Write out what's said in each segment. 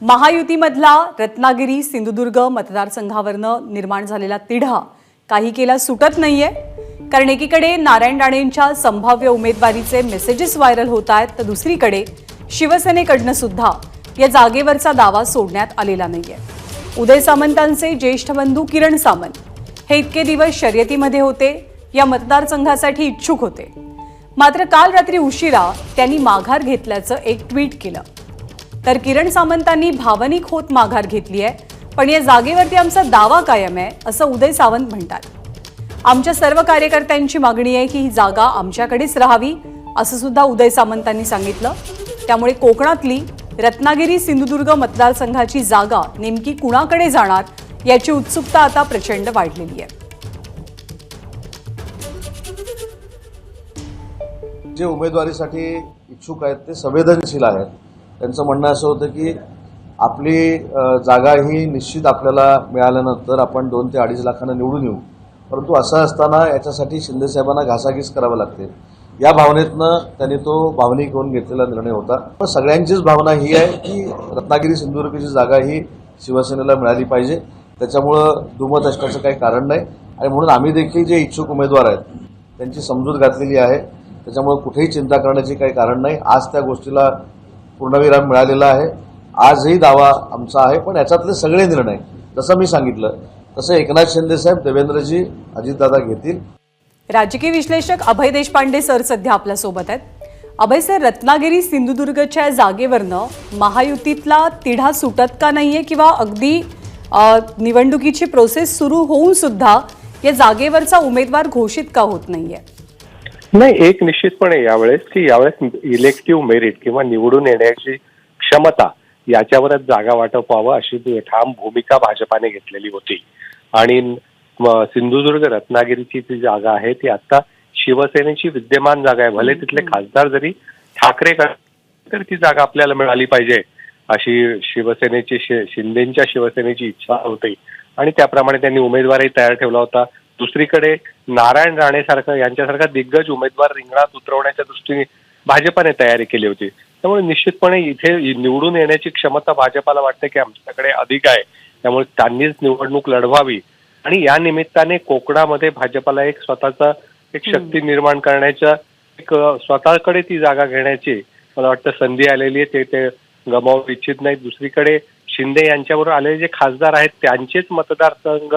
महायुतीमधला रत्नागिरी सिंधुदुर्ग मतदारसंघावरनं निर्माण झालेला तिढा काही केला सुटत नाहीये. कारण एकीकडे नारायण राणेंच्या संभाव्य उमेदवारीचे मेसेजेस व्हायरल होत आहेत, तर दुसरीकडे शिवसेनेकडनं सुद्धा या जागेवरचा दावा सोडण्यात आलेला नाहीये. उदय सामंतांचे ज्येष्ठ बंधू किरण सामंत हे इतके दिवस शर्यतीमध्ये होते, या मतदारसंघासाठी इच्छुक होते. मात्र काल रात्री उशिरा त्यांनी माघार घेतल्याचं एक ट्विट केलं. तर किरण सामंतांनी भावनिक होत माघार घेतली आहे, पण या जागेवरती आमचा दावा कायम आहे असं उदय सावंत म्हणतात. आमच्या सर्व कार्यकर्त्यांची मागणी आहे की ही जागा आमच्याकडेच राहावी असं सुद्धा उदय सामंतांनी सांगितलं. त्यामुळे कोकणातली रत्नागिरी सिंधुदुर्ग मतदारसंघाची जागा नेमकी कुणाकडे जाणार याची उत्सुकता आता प्रचंड वाढलेली आहे. जे उमेदवारीसाठी इच्छुक आहेत ते संवेदनशील आहेत. त्यांचं म्हणणं असं होतं की आपली जागा ही निश्चित आपल्याला मिळाल्यानंतर आपण 2 ते 2.5 लाखांना निवडून येऊ, परंतु असं असताना याच्यासाठी शिंदेसाहेबांना घासाघीस करावं लागते. या भावनेतनं त्यांनी तो भावनिक होऊन घेतलेला निर्णय होता. पण सगळ्यांचीच भावना ही आहे की रत्नागिरी सिंधुदुर्गची जागा ही शिवसेनेला मिळाली पाहिजे. त्याच्यामुळं दुमत असण्याचं काही कारण नाही आणि म्हणून आम्ही देखील जे इच्छुक उमेदवार आहेत त्यांची समजूत घातलेली आहे. त्याच्यामुळे कुठेही चिंता करण्याची काही कारण नाही. आज त्या गोष्टीला पूर्णविराम मिळालेला आहे. आजही दावा आमचा आहे, पण याच्यातले सगळे निर्णय जसं मी सांगितलं तसं एकनाथ शिंदेसाहेब, देवेंद्रजी, अजितदादा घेतील. राजकीय विश्लेषक अभय देशपांडे सर सध्या आपल्यासोबत आहेत. अभय सर, रत्नागिरी सिंधुदुर्गच्या जागेवरनं महायुतीतला तिढा सुटत का नाहीये किंवा अगदी निवडणुकीची प्रोसेस सुरू होऊन सुद्धा या जागेवरचा उमेदवार घोषित का होत नाहीये? नाही, एक निश्चितपणे यावेळेस इलेक्टिव्ह मेरिट किंवा निवडून येण्याची क्षमता याच्यावरच जागा वाटप व्हावं अशी ठाम भूमिका भाजपाने घेतलेली होती. आणि सिंधुदुर्ग रत्नागिरीची जी जागा आहे ती आता शिवसेनेची विद्यमान जागा आहे. भले तिथले खासदार जरी ठाकरे तर ती जागा आपल्याला मिळाली पाहिजे अशी शिंदेच्या शिवसेनेची इच्छा होती आणि त्याप्रमाणे त्यांनी उमेदवारही तयार ठेवला होता. दुसरीकडे नारायण राणे यांच्यासारखा दिग्गज उमेदवार रिंगणात उतरवण्याच्या दृष्टीने भाजपाने तयारी केली होती. त्यामुळे निश्चितपणे इथे निवडून येण्याची क्षमता भाजपाला वाटते की आमच्याकडे अधिक आहे, त्यामुळे त्यांनीच निवडणूक लढवावी आणि या निमित्ताने कोकणामध्ये भाजपाला एक स्वतःचा एक शक्ती निर्माण करण्याच्या एक स्वतःकडे ती जागा घेण्याची मला वाटतं संधी आलेली आहे. ते गमावू इच्छित नाहीत. दुसरीकडे शिंदे यांच्याबरोबर आलेले जे खासदार आहेत त्यांचेच मतदारसंघ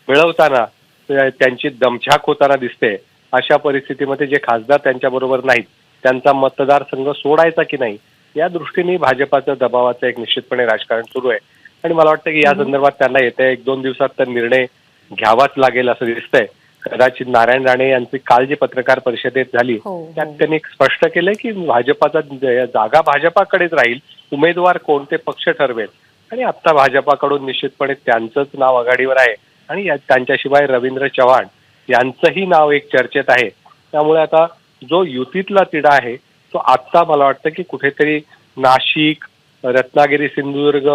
मिळवताना त्यांची दमछाक होताना दिसते. अशा परिस्थितीमध्ये जे खासदार त्यांच्याबरोबर नाहीत त्यांचा मतदारसंघ सोडायचा की नाही या दृष्टीने भाजपाचं दबावाचं एक निश्चितपणे राजकारण सुरू आहे आणि मला वाटतं की या संदर्भात त्यांना येत्या 1-2 दिवसात तर निर्णय घ्यावाच लागेल असं दिसतंय. कदाचित नारायण राणे यांची काल जी पत्रकार परिषदेत झाली त्यात त्यांनी स्पष्ट केलंय की भाजपाचा जागा भाजपाकडेच राहील, उमेदवार कोणते पक्ष ठरवेल आणि आता भाजपाकडून निश्चितपणे त्यांचंच नाव आघाडीवर आहे आणि त्यांच्याशिवाय रवींद्र चव्हाण यांचंही नाव एक चर्चेत आहे. त्यामुळे आता जो युतीतला तिढा आहे तो आत्ता मला वाटतं की कुठेतरी नाशिक, रत्नागिरी सिंधुदुर्ग,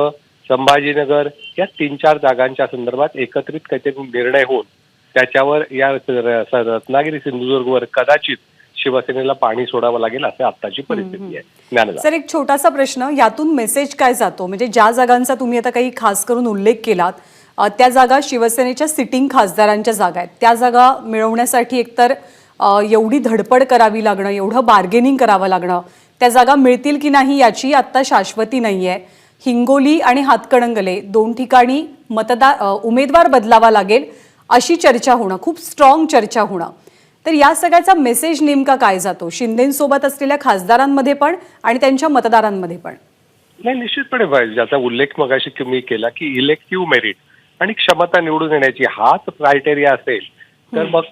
संभाजीनगर या 3-4 जागांच्या संदर्भात एकत्रित काहीतरी निर्णय होऊन त्याच्यावर या रत्नागिरी सिंधुदुर्गवर कदाचित शिवसेनेला पाणी सोडावं लागेल असं आत्ताची परिस्थिती आहे. सर, एक छोटासा प्रश्न, यातून मेसेज काय जातो? म्हणजे ज्या जागांचा तुम्ही आता काही खास करून उल्लेख केलात त्या जागा शिवसेनेच्या सिटिंग खासदारांच्या जागा आहेत. त्या जागा मिळवण्यासाठी एकतर एवढी धडपड करावी लागणं, एवढं बार्गेनिंग करावं लागणं, त्या जागा मिळतील की नाही याची आत्ता शाश्वती नाही आहे. हिंगोली आणि हातकणंगले 2 ठिकाणी उमेदवार बदलावा लागेल अशी चर्चा होणं, खूप स्ट्रॉंग चर्चा होणं. तर या सगळ्याचा मेसेज नेमका काय जातो शिंदेसोबत असलेल्या खासदारांमध्ये पण आणि त्यांच्या मतदारांमध्ये पण? नाही, निश्चितपणे ज्याचा उल्लेख मगाशी मी केला की इलेक्टिव्ह मेरिट आणि क्षमता निवडून येण्याची हाच क्रायटेरिया असेल तर मग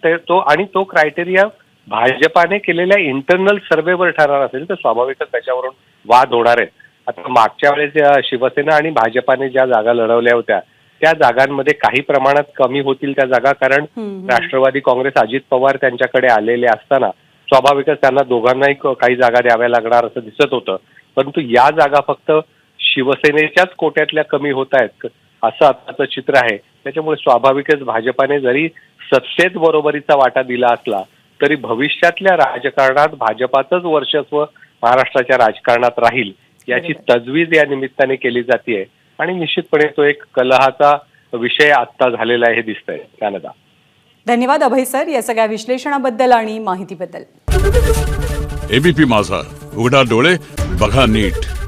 तो क्रायटेरिया भाजपाने केलेल्या इंटरनल सर्व्हेवर ठरणार असेल तर स्वाभाविकच त्याच्यावरून वाद होणार आहेत. आता मागच्या वेळेस शिवसेना आणि भाजपाने ज्या जागा लढवल्या होत्या त्या जागांमध्ये काही प्रमाणात कमी होतील त्या जागा, कारण राष्ट्रवादी काँग्रेस अजित पवार त्यांच्याकडे आलेले असताना स्वाभाविकच त्यांना दोघांनाही काही जागा द्याव्या लागणार असं दिसत होतं. परंतु या जागा फक्त शिवसेनेच्याच कोट्यातल्या कमी होत आहेत असं आताचं चित्र आहे. त्याच्यामुळे स्वाभाविकच भाजपाने जरी सत्तेत बरोबरीचा वाटा दिला असला तरी भविष्यातल्या राजकारणात भाजपाचंच वर्चस्व महाराष्ट्राच्या राजकारणात राहील याची तजवीज या निमित्ताने केली जाते आणि निश्चितपणे तो एक कलहाचा विषय आता झालेला आहे हे दिसतंय कॅनडा. धन्यवाद अभय सर या सगळ्या विश्लेषणाबद्दल आणि माहितीबद्दल. एबीपी माझा, उघडा डोळे बघा नीट.